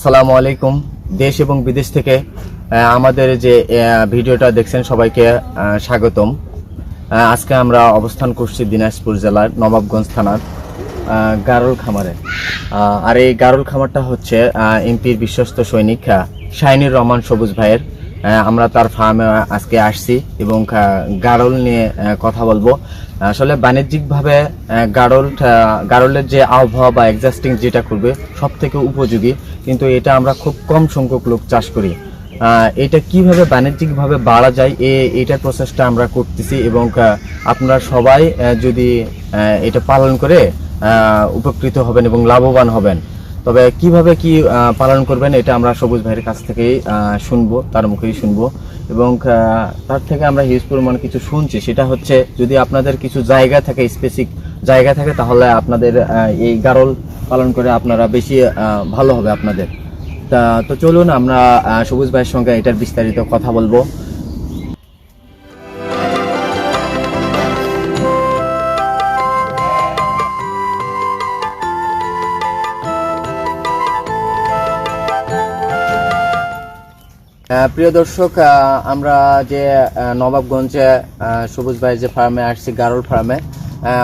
আসসালামু আলাইকুম। দেশ এবং বিদেশ থেকে আমাদের যে ভিডিওটা দেখছেন সবাইকে স্বাগতম। আজকে আমরা অবস্থান করছি দিনাজপুর জেলার নবাবগঞ্জ থানার গারল খামারে। আর এই গারল খামারটা হচ্ছে এমপির বিশ্বস্ত সৈনিক শাহিনুর রহমান সবুজ ভাইয়ের। আমরা তার ফার্মে আজকে আসছি এবং গারল নিয়ে কথা বলবো। আসলে বাণিজ্যিকভাবে গারলের যে আবহাওয়া বা এক্সাস্টিং যেটা করবে সব থেকে উপযোগী, কিন্তু এটা আমরা খুব কম সংখ্যক লোক চাষ করি। এটা কিভাবে বাণিজ্যিকভাবে বাড়া যায় এইটার প্রসেসটা আমরা করতেছি এবং আপনারা সবাই যদি এটা পালন করে উপকৃত হবেন এবং লাভবান হবেন। তবে কিভাবে কি পালন করবেন এটা আমরা সবুজ ভাইয়ের কাছ থেকেই শুনবো, তার মুখেই শুনবো এবং তার থেকে আমরা হিউজ পরিমাণ কিছু শুনছি। সেটা হচ্ছে যদি আপনাদের কিছু জায়গা থাকে, স্পেসিফিক জায়গা থাকে, তাহলে আপনাদের এই গারল পালন করে আপনারা বেশি ভালো হবে আপনাদের। তো চলুন আমরা সবুজ ভাইয়ের সঙ্গে এটার বিস্তারিত কথা বলবো। প্রিয় দর্শক, আমরা যে নবাবগঞ্জে সবুজ ভাই যে ফার্মে আসছি, গারল ফার্মে,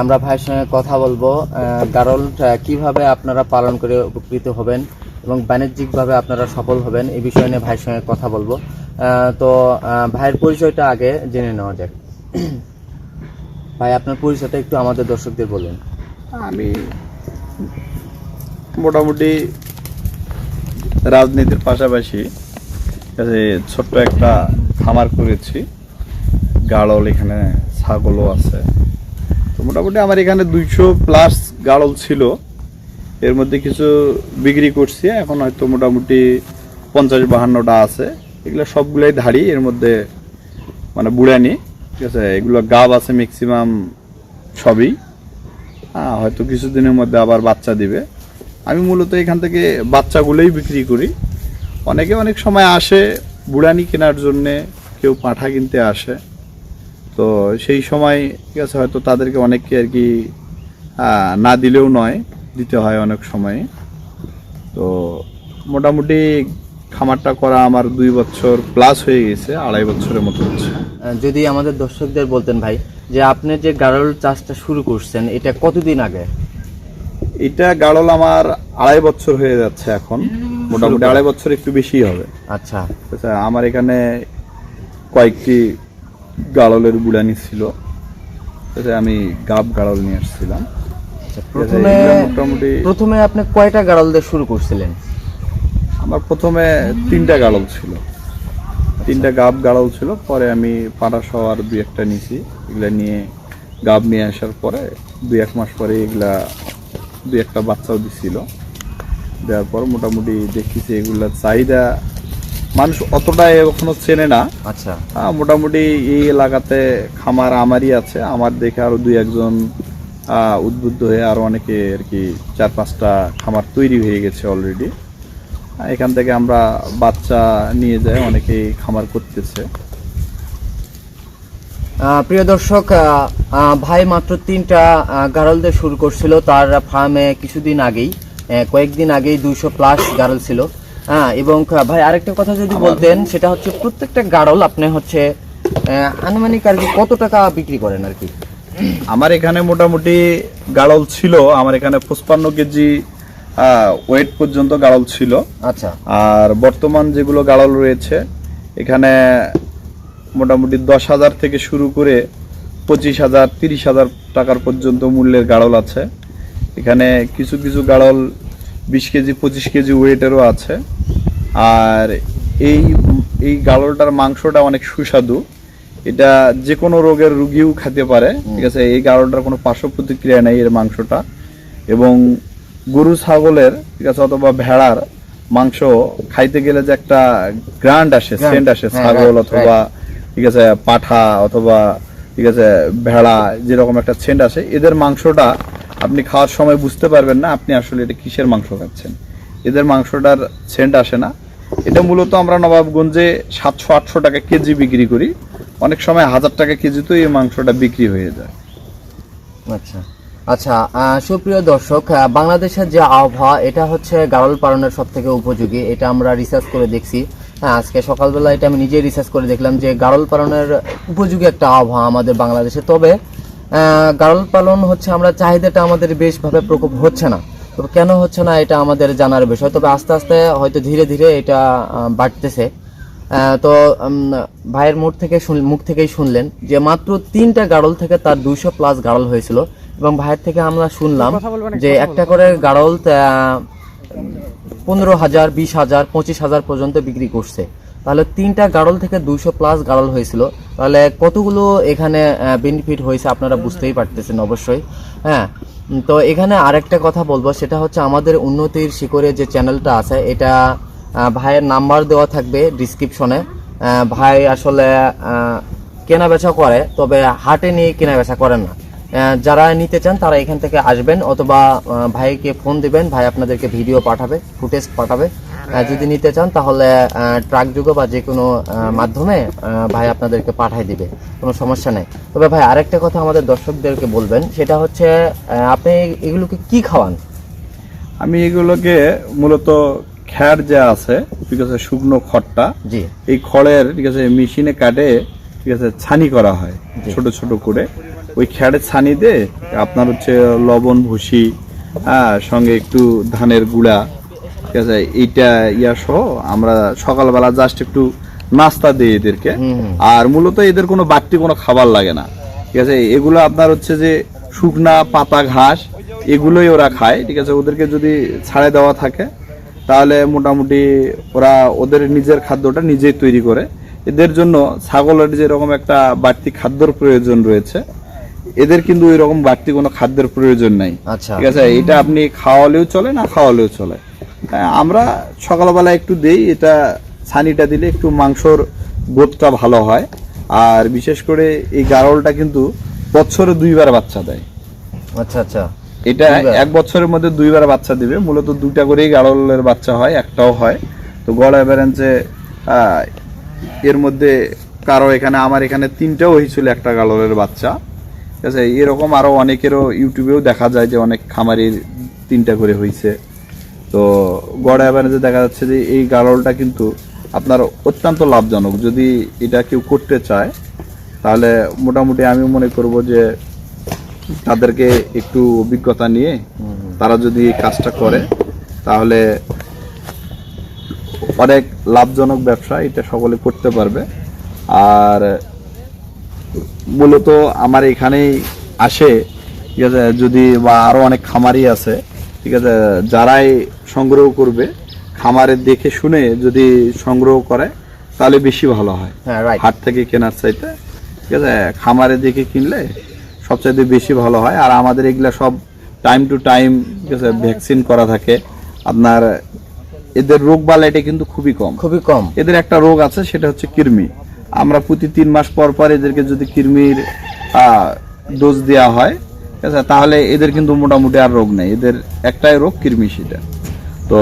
আমরা ভাইয়ের সঙ্গে কথা বলবো গারল কিভাবে আপনারা পালন করে উপকৃত হবেন এবং বাণিজ্যিকভাবে আপনারা সফল হবেন এই বিষয় নিয়ে ভাইয়ের সঙ্গে কথা বলবো। তো ভাইয়ের পরিচয়টা আগে জেনে নেওয়া যাক। ভাই, আপনার পরিচয়টা একটু আমাদের দর্শকদের বলুন। আমি মোটামুটি রাজনীতির পাশাপাশি ছোট্ট একটা খামার করেছি, গাড়ল, এখানে ছাগলও আছে। তো মোটামুটি আমার এখানে 200+ গাড়ল ছিল, এর মধ্যে কিছু বিক্রি করছি, এখন হয়তো মোটামুটি 50-52টা আছে। এগুলো সবগুলোই ধাড়ি, এর মধ্যে মানে বুড়ানি, ঠিক আছে। এগুলো গাব আছে ম্যাক্সিমাম সবই, হয়তো কিছুদিনের মধ্যে আবার বাচ্চা দিবে। আমি মূলত এখান থেকে বাচ্চাগুলোই বিক্রি করি। অনেকে অনেক সময় আসে বুড়ানি কেনার জন্যে, কেউ পাঁঠা কিনতে আসে, তো সেই সময় ঠিক আছে হয়তো তাদেরকে অনেককে আর কি না দিলেও নয়, দিতে হয় অনেক সময়। তো মোটামুটি খামারটা করা আমার 2 বছর প্লাস হয়ে গেছে, 2.5 বছরের মতো হচ্ছে। যদি আমাদের দর্শকদের বলতেন ভাই, যে আপনি যে গারল চাষটা শুরু করছেন এটা কতদিন আগে? এটা গাড়ল আমার 2.5 বছর হয়ে যাচ্ছে এখন, মোটামুটি 2.5 বছর একটু বেশি হবে। আচ্ছা, আমার এখানে কয়েকটি গাড়লের বুড়ানি ছিল, আমি গাব গাড়ল নিয়ে আসছিলাম। প্রথমে আপনি কয়টা গাড়ল দিয়ে শুরু করছিলেন? আমার প্রথমে 3টা গাড়ল ছিল, 3টা গাব গাড়ল ছিল। পরে আমি পাটা সহ আর 2-1টা নিয়েছি। এগুলা নিয়ে গাব নিয়ে আসার পরে 2-1 মাস পরে এগুলা 2-1টা বাচ্চাও দিছিল। দেওয়ার পর মোটামুটি দেখতেছি এগুলার চাহিদা মানুষ অতটা এখনো চেনে না। আচ্ছা, মোটামুটি এই এলাকাতে খামার আমারই আছে, আমার দেখে আরো 2-1জন উদ্বুদ্ধ হয়ে আরো অনেকে আর কি 4-5টা খামার তৈরি হয়ে গেছে অলরেডি। এখান থেকে আমরা বাচ্চা নিয়ে যাই, অনেকেই খামার করতেছে। প্রিয় দর্শক, ভাই মাত্র 3টা গারল দিয়ে শুরু করছিল তার ফার্মে। কিছুদিন আগেই, কয়েকদিন আগেই 200+ গারল ছিল। এবং ভাই আরেকটা কথা যদি বলতেন, সেটা হচ্ছে প্রত্যেকটা গারল আপনি হচ্ছে আনুমানিক আর কি কত টাকা বিক্রি করেন আর কি? আমার এখানে মোটামুটি গাড়ল ছিল, আমার এখানে 55 কেজি ওয়েট পর্যন্ত গাড়ল ছিল। আচ্ছা, আর বর্তমান যেগুলো গাড়ল রয়েছে এখানে মোটামুটি 10,000 থেকে শুরু করে 25,000, 30,000 টাকার পর্যন্ত মূল্যের গাড়ল আছে। এখানে কিছু কিছু গাড়ল 20 কেজি 25 কেজি ওয়েটেরও আছে। আর এই গাড়লটার মাংসটা অনেক সুস্বাদু, এটা যে কোনো রোগের রুগীও খেতে পারে, ঠিক আছে। এই গাড়লটার কোনো পার্শ্ব প্রতিক্রিয়া নেই এর মাংসটা। এবং গরু ছাগলের, ঠিক আছে, অথবা ভেড়ার মাংস খাইতে গেলে যে একটা গ্রান্ড আসে, সেন্ট আসে, ছাগল অথবা ঠিক আছে পাঠা অথবা ঠিক আছে ভেড়া, যেরকম একটা সেন্ট আসে, এদের মাংসটা আপনি খাওয়ার সময় বুঝতে পারবেন না আপনি আসলে এটা কিসের মাংস খাচ্ছেন। এদের মাংসটার সেন্ট আসে না। এটা মূলত আমরা নবাবগঞ্জে 700-800 টাকা কেজি বিক্রি করি, অনেক সময় 1000 টাকা কেজি তো এই মাংসটা বিক্রি হয়ে যায়। আচ্ছা, আচ্ছা, সুপ্রিয় দর্শক, বাংলাদেশের যে আবহাওয়া এটা হচ্ছে গাড়ল পালনের সব থেকে উপযোগী। এটা আমরা রিসার্চ করে দেখছি। হ্যাঁ, আজকে সকালবেলা এটা আমি নিজেই রিসার্চ করে দেখলাম যে গাড়ল পালনের উপযোগী একটা আবহাওয়া আমাদের বাংলাদেশে। তবে গাড়ল পালন হচ্ছে আমরা চাহিদাটা আমাদের বেশভাবে প্রকোপ হচ্ছে না। তবে কেন হচ্ছে না এটা আমাদের জানার বিষয়। তবে আস্তে আস্তে হয়তো ধীরে ধীরে এটা বাড়তেছে। তো ভাইয়ের মুখ থেকেই শুনলেন যে মাত্র 3টা গাড়ল থেকে তার 200+ গাড়ল হয়েছিল। এবং ভাইয়ের থেকে আমরা শুনলাম যে একটা করে গাড়ল 15,000, 20,000, 25,000 পর্যন্ত বিক্রি করছে। তাহলে 3টা গাড়ল থেকে 200+ গাড়ল হয়েছিল। তাহলে কতগুলো এখানে বেনিফিট হয়েছে আপনারা বুঝতেই পারতেছেন অবশ্যই। হ্যাঁ, তো এখানে আরেকটা কথা বলবো, সেটা হচ্ছে আমাদের উন্নতির শিখরে যে চ্যানেলটা আছে এটা ভাইয়ের নাম্বার দেওয়া থাকবে ডিসক্রিপশনে। ভাই আসলে কেনা বেচা করে, তবে হাটে নিয়ে কেনা বেচা করেন না। যারা নিতে চান তারা এখান থেকে আসবেন অথবা ভাইকে ফোন দিবেন, ভাই আপনাদেরকে ভিডিও পাঠাবে, ফুটেজ পাঠাবে। যদি নিতে চান তাহলে ট্রাক যুগ বা যে কোনো মাধ্যমে ভাই আপনাদেরকে পাঠাই দিবে, কোনো সমস্যা নেই। তবে ভাই আরেকটা কথা আমাদের দর্শকদেরকে বলবেন, সেটা হচ্ছে আপনি এগুলোকে কি খাওয়ান? আমি এগুলোকে মূলত খ্যার যে আছে, ঠিক আছে, শুকনো খড়টা, জি, এই খড়ের, ঠিক আছে, মেশিনে কাটে, ঠিক আছে, ছানি করা হয় ছোট ছোট করে। ওই খ্যারের ছানি দিয়ে আপনার হচ্ছে লবণ, ভুসি, সঙ্গে একটু ধানের গুঁড়া, ঠিক আছে, এইটা সহ আমরা সকালবেলা জাস্ট একটু নাস্তা দিই এদেরকে। আর মূলত এদের কোনো বাড়তি কোনো খাবার লাগে না, ঠিক আছে। এগুলো আপনার হচ্ছে যে শুকনা পাতা ঘাস এগুলোই ওরা খায়, ঠিক আছে। ওদেরকে যদি ছাড়ে দেওয়া থাকে তাহলে মোটামুটি ওরা ওদের নিজের খাদ্যটা নিজেই তৈরি করে। এদের জন্য ছাগলের যেরকম একটা বাড়তি খাদ্যর প্রয়োজন রয়েছে, এদের কিন্তু ওই রকম বাড়তি কোনো খাদ্যের প্রয়োজন নাই। আচ্ছা, ঠিক আছে, এটা আপনি খাওয়ালেও চলে, না খাওয়ালেও চলে। আমরা সকালবেলা একটু দেই, এটা ছানিটা দিলে একটু মাংসর বোধটা ভালো হয়। আর বিশেষ করে এই গাড়লটা কিন্তু বছরে 2বার বাচ্চা দেয়। আচ্ছা আচ্ছা, এটা 1 বছরের মধ্যে 2বার বাচ্চা দিবে। মূলত 2টা করেই গাড়লের বাচ্চা হয়, একটাও হয়। তো গড় অ্যাভারেজে এর মধ্যে কারো এখানে, আমার এখানে 3টাও হয়েছিল একটা গাড়লের বাচ্চা, ঠিক আছে। এরকম আরো অনেকেরও ইউটিউবেও দেখা যায় যে অনেক খামারির 3টা করে হয়েছে। তো গড় অ্যাভারেজে দেখা যাচ্ছে যে এই গাড়লটা কিন্তু আপনার অত্যন্ত লাভজনক। যদি এটা কেউ করতে চায় তাহলে মোটামুটি আমি মনে করব যে তাদেরকে একটু অভিজ্ঞতা নিয়ে তারা যদি কাজটা করে তাহলে অনেক লাভজনক ব্যবসা, এটা সকলে করতে পারবে। আর মূলত আমার এখানেই আসে, ঠিক আছে, যদি বা আরো অনেক খামারি আছে, ঠিক আছে, যারাই সংগ্রহ করবে খামারে দেখে শুনে যদি সংগ্রহ করে তাহলে বেশি ভালো হয় হাট থেকে কেনার চাইতে। ঠিক আছে, খামারে দেখে কিনলে সবচাইতে বেশি ভালো হয়। আর আমাদের এগুলা সব টাইম টু টাইম, ঠিক আছে, ভ্যাকসিন করা থাকে। আপনার এদের রোগ বালাইটা কিন্তু খুবই কম। এদের একটা রোগ আছে, সেটা হচ্ছে কৃমি। আমরা প্রতি 3 মাস পর পর এদেরকে যদি কৃমির ডোজ দেওয়া হয়, ঠিক আছে, তাহলে এদের কিন্তু মোটামুটি আর রোগ নেই। এদের একটাই রোগ, কৃমি, সেটা। তো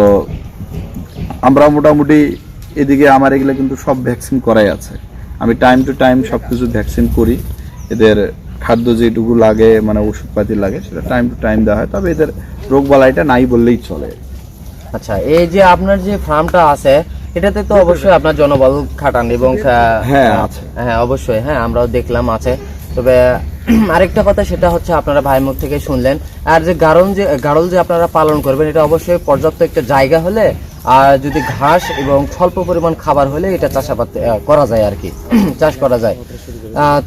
আমরা মোটামুটি এদিকে আমার এগুলো কিন্তু সব ভ্যাকসিন করাই আছে। আমি টাইম টু টাইম সবকিছু ভ্যাকসিন করি। এদের খাদ্য যেটুকু লাগে, মানে ওষুধপাতি লাগে, সেটা টাইম টু টাইম দেওয়া হয়। তবে এদের রোগ বালাইটা নাই বললেই চলে। আচ্ছা, এই যে আপনার যে ফার্মটা আছে এটাতে তো অবশ্যই আপনার জনবল খাটান এবং হ্যাঁ আছে, হ্যাঁ অবশ্যই, হ্যাঁ আমরাও দেখলাম আছে। তবে আরেকটা কথা, সেটা হচ্ছে আপনারা ভাই মুখ থেকে শুনলেন। আর যে গাড়ল যে আপনারা পালন করবেন, এটা অবশ্যই পর্যাপ্ত একটা জায়গা হলে, আর যদি ঘাস এবং স্বল্প পরিমাণ খাবার হলে এটা চাষাবাদ করা যায় আর কি, চাষ করা যায়।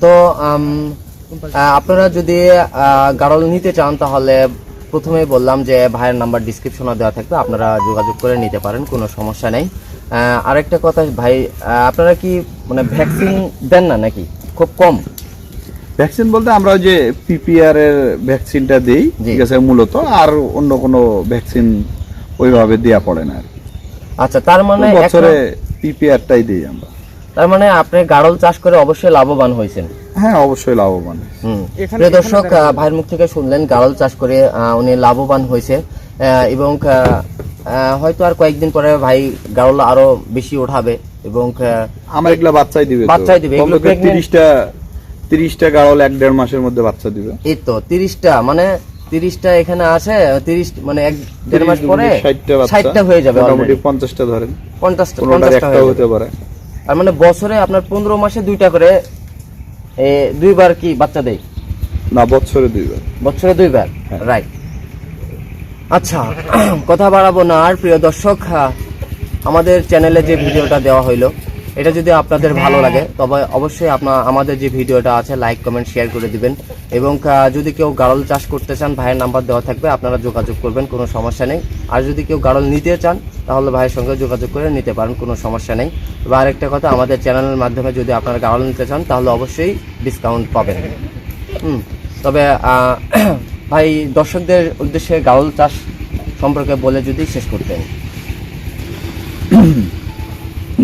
তো আপনারা যদি গাড়ল নিতে চান তাহলে প্রথমেই বললাম যে ভাইয়ের নাম্বার ডিসক্রিপশনে দেওয়া থাকবে, আপনারা যোগাযোগ করে নিতে পারেন, কোনো সমস্যা নেই। আরেকটা কথা ভাই, আপনারা কি মানে ভ্যাকসিন দেন না নাকি? খুব কম ভ্যাকসিন বলতে আমরা ওই যে পিপিআর এর ভ্যাকসিনটা দেই, ঠিক আছে, মূলত। আর অন্য কোনো ভ্যাকসিন ওইভাবে দেয়া পড়ে না আর কি। আচ্ছা, তার মানে বছরে পিপিআরটাই দেই আমরা। তার মানে আপনি গাড়ল চাষ করে অবশ্যই লাভবান হয়েছেন? হ্যাঁ, অবশ্যই লাভবান। প্রিয় দর্শক, ভাইয়ের মুখ থেকে শুনলেন গাড়ল চাষ করে উনি লাভবান হয়েছে। এবং হয়তো আর কয়েকদিন পরে ভাই গাড়ল আরো বেশি উঠাবে এবং আমার এগুলা বাচ্চাই দিবে। এগুলো 30টা গাড়ল 1-1.5 মাসের মধ্যে বাচ্চা দিবে। এই তো 30টা, মানে 30টা এখানে আছে, 30 মানে 1-1.5 মাস পরে 60টা 60টা হয়ে যাবে, মোটামুটি 50টা ধরেন, 50টা হতে পারে। আর মানে বছরে আপনার 15 মাসে 2টা করে, 2বার কি বাচ্চা দেয়? না, বছরে 2বার। বছরে 2বার, রাইট। আচ্ছা, কথা বাড়াবো না আর। প্রিয় দর্শক, আমাদের চ্যানেলে যে ভিডিওটা দেওয়া হইলো, এটা যদি আপনাদের ভালো লাগে তবে অবশ্যই আমাদের যে ভিডিওটা আছে লাইক কমেন্ট শেয়ার করে দিবেন। এবং যদি কেউ গাড়ল চাষ করতে চান, ভাইয়ের নাম্বার দেওয়া থাকবে, আপনারা যোগাযোগ করবেন, কোনো সমস্যা নেই। আর যদি কেউ গাড়ল নিতে চান তাহলে ভাইয়ের সঙ্গে যোগাযোগ করে নিতে পারেন, কোনো সমস্যা নেই। তবে আরেকটা কথা, আমাদের চ্যানেলের মাধ্যমে যদি আপনারা গাড়ল নিতে চান তাহলে অবশ্যই ডিসকাউন্ট পাবেন। তবে ভাই, দর্শকদের উদ্দেশ্যে গাড়ল চাষ সম্পর্কে বলে যদি শেষ করতেন।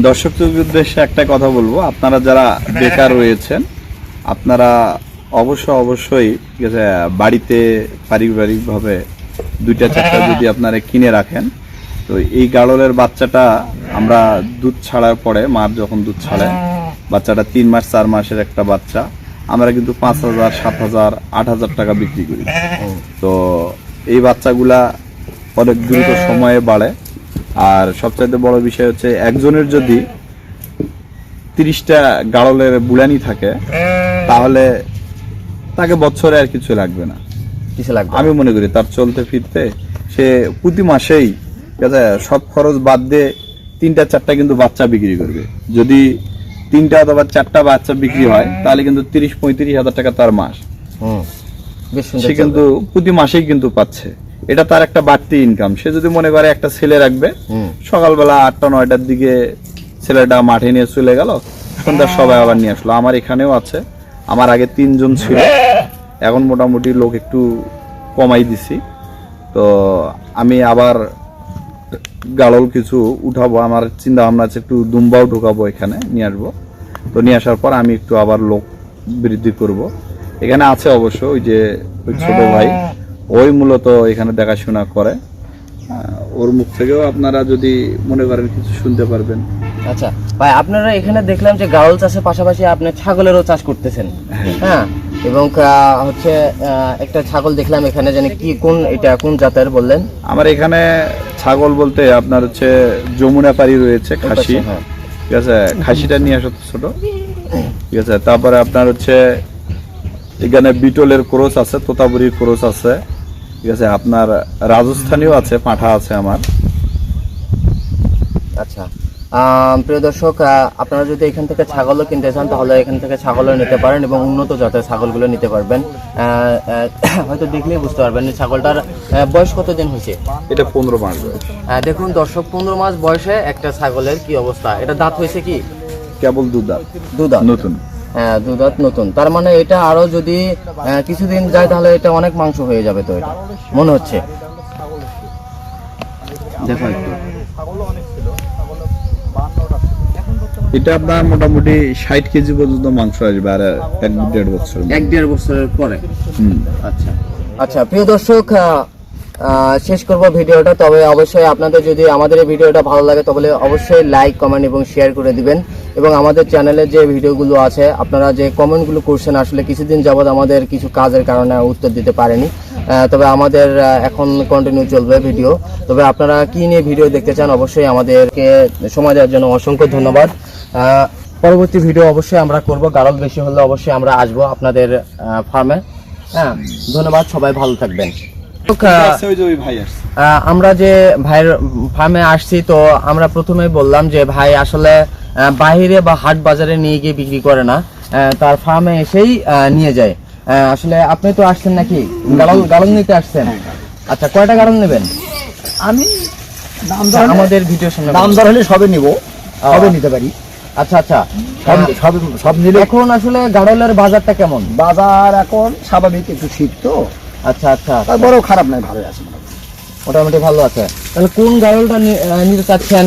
দর্শকদের উদ্দেশ্যে একটা কথা বলবো, আপনারা যারা বেকার রয়েছেন, আপনারা অবশ্যই ঠিক আছে, বাড়িতে পারিবারিকভাবে 2-4টা যদি আপনারা কিনে রাখেন, তো এই গাড়লের বাচ্চাটা আমরা দুধ ছাড়ার পরে, মার যখন দুধ ছাড়ে, বাচ্চাটা 3 মাস 4 মাসের একটা বাচ্চা, আমরা কিন্তু 5,000, 7,000, 8,000 টাকা বিক্রি করি। তো এই বাচ্চাগুলা অনেক দ্রুত সময়ে বাড়ে। আর সবচাইতে বড় বিষয় হচ্ছে, একজনের যদি 30টা গাড়লের বুড়ানি থাকে তাহলে তাকে বছরে আর কিছু লাগবে না, আমি মনে করি। তার চলতে ফিরতে সে প্রতি মাসেই সব খরচ বাদ দিয়ে 3-4টা কিন্তু বাচ্চা বিক্রি করবে। যদি 3টা অথবা 4টা বাচ্চা বিক্রি হয় তাহলে কিন্তু 30-35 হাজার টাকা তার মাস, সে কিন্তু প্রতি মাসেই কিন্তু পাচ্ছে। এটা তার একটা বাড়তি ইনকাম। সে যদি মনে করে একটা ছেলে রাখবে, সকালবেলা 8টা-9টার দিকে ছেলেটা মাঠে নিয়ে চলে গেল, সন্ধ্যার সবাই আবার নিয়ে আসলো। আমার এখানেও আছে, আমার আগে 3 জন ছিল, এখন মোটামুটি লোক একটু কমাই দিছি। তো আমি আবার গাড়ল কিছু উঠাবো, আমার চিন্তা ভাবনা আছে, একটু দুম্বাও ঢুকাবো এখানে, নিয়ে আসবো। তো নিয়ে আসার পর আমি একটু আবার লোক বৃদ্ধি করব। এখানে আছে অবশ্য ওই যে ওই ছোট ভাই, ওই মূলত এখানে দেখাশোনা করে। ওর মুখ থেকেও আপনারা যদি মনে করেন কিছু শুনতে পারবেন। আচ্ছা ভাই, আপনারা এখানে দেখলাম যে গাড়ল চাষের পাশাপাশি আপনি ছাগলেরও চাষ করতেছেন। হ্যাঁ, এবং হচ্ছে একটা ছাগল দেখলাম এখানে, জানি কি এটা কোন জাতের বললেন? আমার এখানে ছাগল বলতে আপনার হচ্ছে যমুনা পাড়ি রয়েছে, খাসি, ঠিক আছে, খাসিটা নিয়ে আসো ছোট, ঠিক আছে। তারপরে আপনার হচ্ছে এখানে বিটলের ক্রস আছে, তোতাপুরির ক্রস আছে, ঠিক আছে। আপনার রাজস্থানীও আছে, পাঁঠা আছে আমার। আচ্ছা, প্রিয় দর্শক, আপনারা যদি এখান থেকে ছাগলও কিনতে চান তাহলে এখান থেকে ছাগলও নিতে পারেন এবং উন্নত জাতের ছাগলগুলো নিতে পারবেন। হয়তো দেখলেই বুঝতে পারবেন ছাগলটার বয়স কতদিন হয়েছে। এটা 15 মাস বয়স। দেখুন দর্শক, 15 মাস বয়সে একটা ছাগলের কি অবস্থা। এটা দাঁত হয়েছে কি? কেবল দুধ নতুন। হ্যাঁ, দুধাত নতুন। তার মানে এটা আরো যদি কিছুদিন যায় তাহলে এটা অনেক মাংস হয়ে যাবে, তো এটা মনে হচ্ছে। দেখো একটু, এটা আপনার মোটামুটি 60 কেজি পর্যন্ত মাংস আসবে আর 1-1.5 বছর, 1-1.5 বছরের পরে। আচ্ছা আচ্ছা, প্রিয় দর্শক, শেষ করব ভিডিওটা। তবে অবশ্যই আপনাদের যদি আমাদের এই ভিডিওটা ভালো লাগে তবে অবশ্যই লাইক কমেন্ট এবং শেয়ার করে দিবেন। এবং আমাদের চ্যানেলে যে ভিডিওগুলো আছে, আপনারা যে কমেন্টগুলো করছেন, আসলে কিছুদিন যাবত আমাদের কিছু কাজের কারণে উত্তর দিতে পারেনি। তবে আমাদের এখন কন্টিনিউ চলবে ভিডিও। তবে আপনারা কি নিয়ে ভিডিও দেখতে চান অবশ্যই আমাদেরকে সময় দেওয়ার জন্য অসংখ্য ধন্যবাদ। পরবর্তী ভিডিও অবশ্যই আমরা করব, গাড়ল বেশি হলে অবশ্যই আমরা আসবো আপনাদের ফার্মে। হ্যাঁ, ধন্যবাদ, সবাই ভালো থাকবেন। আমরা যে ভাইয়ের ফার্মে আসছি, তো আমরা প্রথমেই বললাম যে ভাই আসলে বাইরে বা হাট বাজারে নিয়ে গিয়ে বিক্রি করে না, তার ফার্মে এসেই নিয়ে যায়। আসলে আপনি তো আসছেন নাকি গাড়ল নিতে আসছেন? আচ্ছা, কয়টা গাড়ল নেবেন? আমি আমাদের ভিডিওর সামনে দাম দর হলে সবে নিব, সবে নিতে পারি। আচ্ছা আচ্ছা, সব নিলে। এখন আসলে গাড়লের বাজারটা কেমন? বাজার এখন স্বাভাবিক, একটু শীত তো। আচ্ছা আচ্ছা, বড় খারাপ নাই, ভালো আছে, মোটামুটি ভালো আছে। তাহলে কোন গাড়লটা নিতে চাচ্ছেন?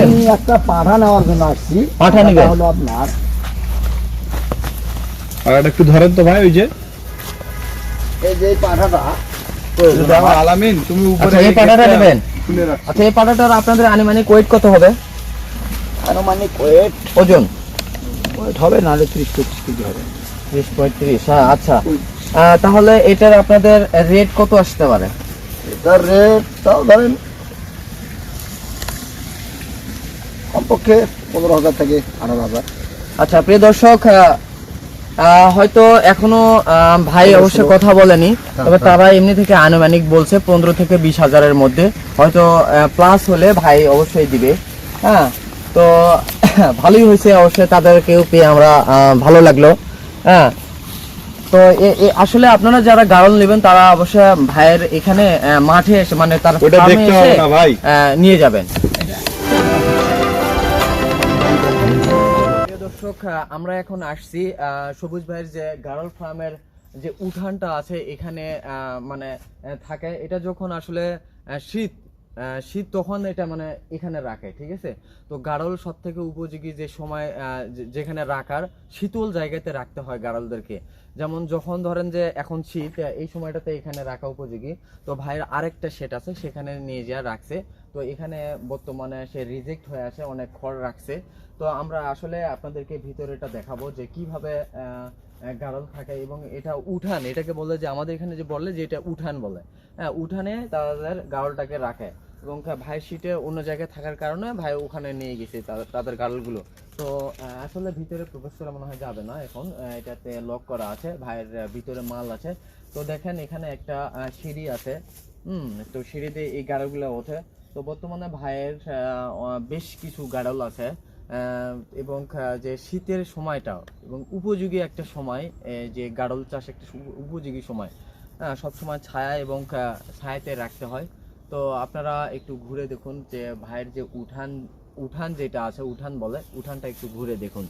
আমি একটা পাঠা নেওয়ার জন্য আসছি। পাঠা নেবেন? হলো আপনার, আর একটু ধরেন তো ভাই, ওই যে এই যে পাঠাটা আলামিন, তুমি উপরে এই পাঠাটা নেবেন? আচ্ছা, এই পাঠাটার আপনাদের আনুমানিক ওয়েট কত হবে? আনুমানিক ওয়েট ওজন হবে নাহলে 30-35 কেজি হবে। 30-35, হ্যাঁ। আচ্ছা, তাহলে এটার আপনাদের রেট কত আসতে পারে? এটার রেট তাও ধরেন কমপক্ষে 15,000 থেকে 18,000। আচ্ছা প্রিয় দর্শক, হয়তো এখনো ভাই অবশ্য কথা বলেনি, তবে তারা এমনি থেকে আনুমানিক বলছে 15 থেকে 20,000-এর মধ্যে, হয়তো প্লাস হলে ভাই অবশ্যই দিবে। হ্যাঁ, তো ভালোই হয়েছে অবশ্যই, তাদেরকেও পেয়ে আমরা ভালো লাগলো। হ্যাঁ, তো আসলে আপনারা যারা গাড়ল নেবেন তারা অবশ্যই ভাইয়ের এখানে মাঠে এসে, মানে তার ওটা ফার্মে দেখতে এসে হবে না ভাই। নিয়ে যাবেন। প্রিয় দর্শক, আমরা এখন আসছি সবুজ ভাইয়ের যে গাড়ল ফার্মের যে উঠানটা আছে এখানে, মানে থাকে। এটা যখন আসলে শীত তখন এটা মানে এখানে রাখে, ঠিক আছে। তো গাড়ল সব থেকে উপযোগী যে সময়, যেখানে রাখার শীতল জায়গাতে রাখতে হয় গাড়লদেরকে। যেমন যখন ধরেন যে এখন শীত, এই সময়টাতে এখানে রাখা উপযোগী। তো ভাইয়ের আরেকটা শেড আছে, সেখানে নিয়ে যা রাখছে। তো এখানে বর্তমানে সে রিজেক্ট হয়ে আছে, অনেক খড় রাখছে। তো আমরা আসলে আপনাদেরকে ভিতরেটা দেখাবো যে কিভাবে গাড়ল থাকে, এবং এটা উঠান, এটাকে বলে যে আমাদের এখানে যে বলে যে এটা উঠান বলে। হ্যাঁ, উঠানে তাদের গাড়লটাকে রাখে, এবং ভাই শীতে অন্য জায়গায় থাকার কারণে ভাই ওখানে নিয়ে গেছে তাদের গাড়লগুলো। তো আসলে ভিতরে প্রবেশ করা মনে হয় যাবে না এখন, এটাতে লক করা আছে, ভাইয়ের ভিতরে মাল আছে। তো দেখেন এখানে একটা সিঁড়ি আছে, তো সিঁড়ি দিয়ে এই গাড়লগুলো ওঠে। তো বর্তমানে ভাইয়ের বেশ কিছু গাড়ল আছে, এবং যে শীতের সময়টা এবং উপযোগী একটা সময়, যে গাড়ল চাষ একটা উপযোগী সময়, সব সময় ছায়া এবং ছায়াতে রাখতে হয়। তো আপনারা একটু ঘুরে দেখুন যে ভাইয়ের যে উঠান যেটা আছে, উঠান বলে, উঠানটা একটু ঘুরে দেখুন।